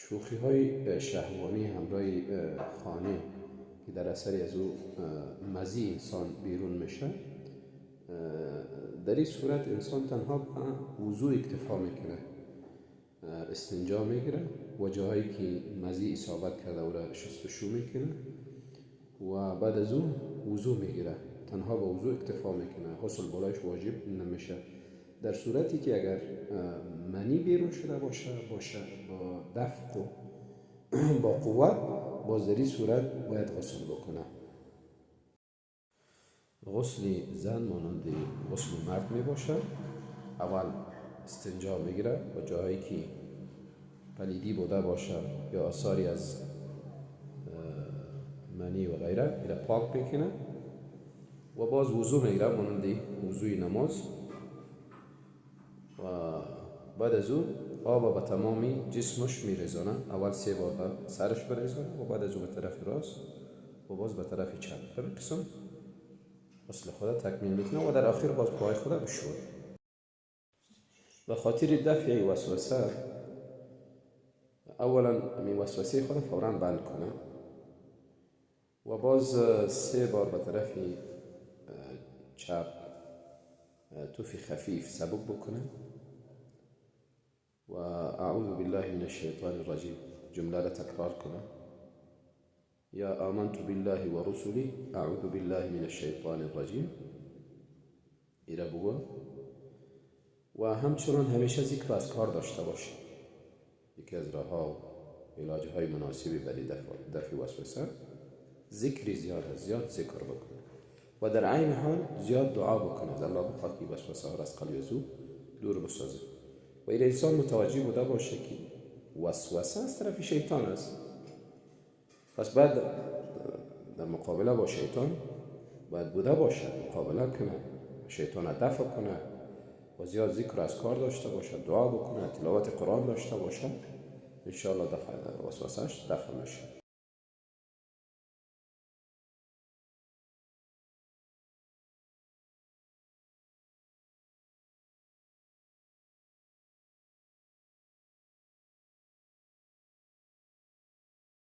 شوخی های شهوانی همراه خانه که در اثری از او مزی انسان بیرون میشه، در این صورت انسان تنها به وضو اکتفا میکنه، استنجا میگیره و جاهایی که مزی اصابت کرده او را شستشو میکنه و بعد از او وضو میگیره، تنها به وضو اکتفا میکنه، غسل بالایش واجب نمیشه. در صورتی که اگر منی بیرون شده باشه با دفع و با قوت، باز در این صورت باید غسل بکنه. غسل زن مانند غسل مرد می باشه. اول استنجا میگیره و جایی که پلیدی بوده باشه یا آثاری از منی و غیره ایره پاک میکنه و باز وضو میگیره مانند وضوی نماز و بعد از اون آب به تمامی جسمش میریزانه. اول 3 بار به سرش بریزانه و بعد از اون به طرف راست و باز به طرف چپ. به قسم غسل خود تکمیل میکنه و در آخر باز پای خود بشوره. به خاطر دفع وسوسه اولا می وسوسه خود فورا بند کنه و باز 3 بار به طرف چپ توفی خفیف سبک بکنه و اعوذ بالله من الشیطان الرجیم جمله را تکرار کنه، یا آمنت بالله و رسولی اعوذ بالله من الشیطان الرجیم ایره بگو و همچنان همیشه ذکر از کار داشته باشه. یکی از راه ها و علاج های مناسبی برای دفع وسوسه ذکری زیاد ذکر بکنه و در عین حال زیاد دعا بکنه از الله بخواد که وسوسه ها را از قلب او دور بسازه. و این انسان متوجه بوده باشه که وسوسه از طرف شیطان است، پس بعد در مقابله با شیطان باید بوده باشه، مقابله کنه، شیطان دفع کنه و زیاد ذکر از کار داشته باشه، دعا بکنه، تلاوت قرآن داشته باشه، انشاءالله وسوسهش دفع میشه.